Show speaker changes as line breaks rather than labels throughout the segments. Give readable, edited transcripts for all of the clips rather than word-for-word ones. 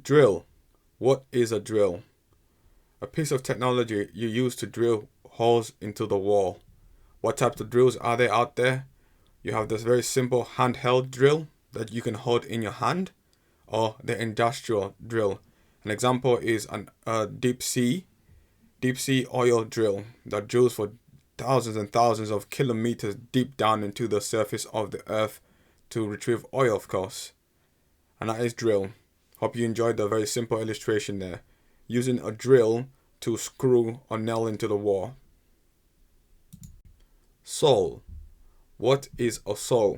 Drill. What is a drill? A piece of technology you use to drill holes into the wall. What types of drills are there out there? You have this very simple handheld drill that you can hold in your hand, or the industrial drill. An example is a deep sea oil drill that drills for thousands and thousands of kilometers deep down into the surface of the earth to retrieve oil, of course. And that is drill. Hope you enjoyed the very simple illustration there, using a drill to screw or nail into the wall. Saw. What is a saw?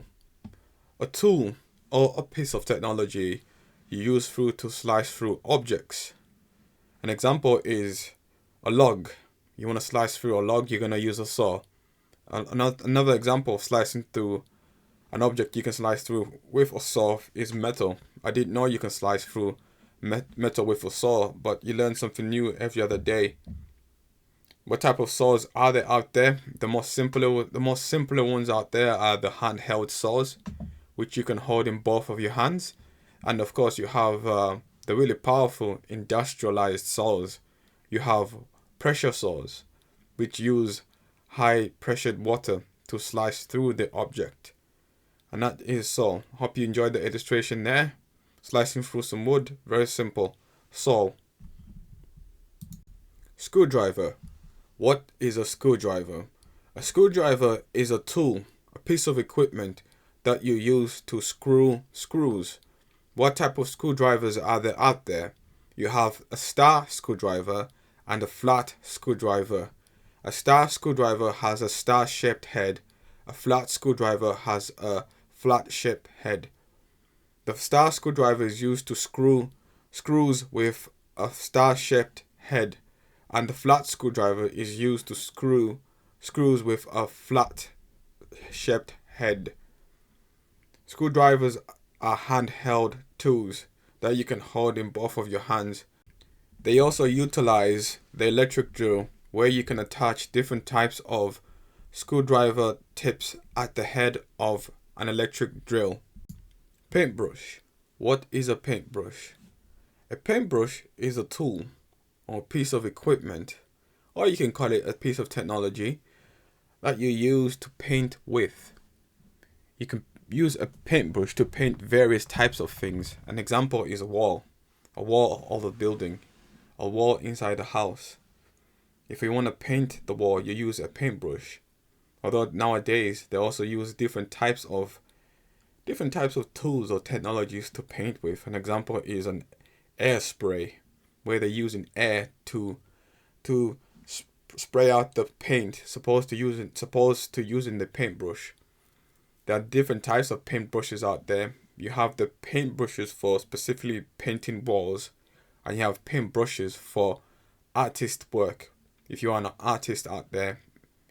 A tool or a piece of technology you use to slice through objects. An example is a log. You want to slice through a log, you're going to use a saw. Another example of slicing through an object you can slice through with a saw is metal. I didn't know you can slice through metal with a saw, but you learn something new every other day. What type of saws are there out there? The most simpler ones out there are the handheld saws, which you can hold in both of your hands. And of course you have the really powerful industrialized saws. You have pressure saws, which use high pressured water to slice through the object. And that is saw. Hope you enjoyed the illustration there. Slicing through some wood, very simple. Saw. Screwdriver. What is a screwdriver? A screwdriver is a tool, a piece of equipment that you use to screw screws. What type of screwdrivers are there out there? You have a star screwdriver and a flat screwdriver. A star screwdriver has a star-shaped head. A flat screwdriver has a flat-shaped head. The star screwdriver is used to screw screws with a star-shaped head, and the flat screwdriver is used to screw screws with a flat-shaped head. Screwdrivers are handheld tools that you can hold in both of your hands. They also utilize the electric drill, where you can attach different types of screwdriver tips at the head of an electric drill. Paintbrush. What is a paintbrush? A paintbrush is a tool or a piece of equipment, or you can call it a piece of technology that you use to paint with. You can use a paintbrush to paint various types of things. An example is a wall of a building, a wall inside a house. If you want to paint the wall, you use a paintbrush. Although nowadays they also use different types of tools or technologies to paint with. An example is an air spray, where they're using air to spray out the paint supposed to using the paintbrush. There are different types of paintbrushes out there. You have the paintbrushes for specifically painting walls, and you have paintbrushes for artist work. If you are an artist out there,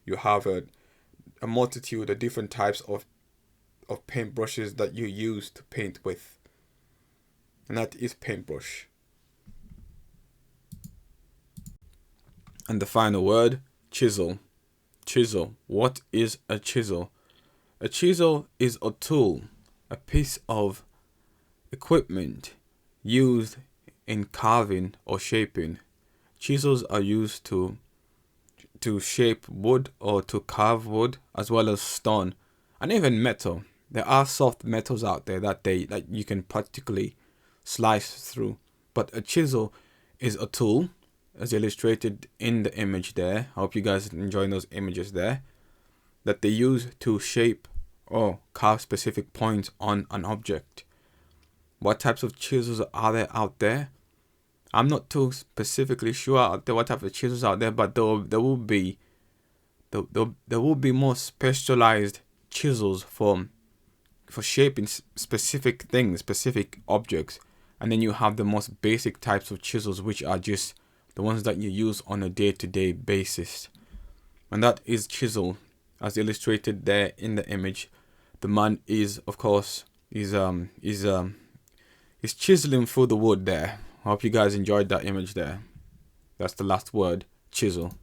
you have a multitude of different types of paintbrushes that you use to paint with. And that is paintbrush. And the final word, chisel. Chisel. What is a chisel? A chisel is a tool, a piece of equipment used in carving or shaping. Chisels are used to shape wood or to carve wood, as well as stone and even metal. There are soft metals out there that you can practically slice through. But a chisel is a tool, as illustrated in the image there. I hope you guys are enjoying those images there, that they use to shape or carve specific points on an object. What types of chisels are there out there? I'm not too specifically sure what type of chisels out there, but there will be more specialized chisels for shaping specific things, specific objects. And then you have the most basic types of chisels, which are just the ones that you use on a day-to-day basis. And that is chisel, as illustrated there in the image. The man is, of course, is chiseling through the wood there. I hope you guys enjoyed that image there. That's the last word, chisel.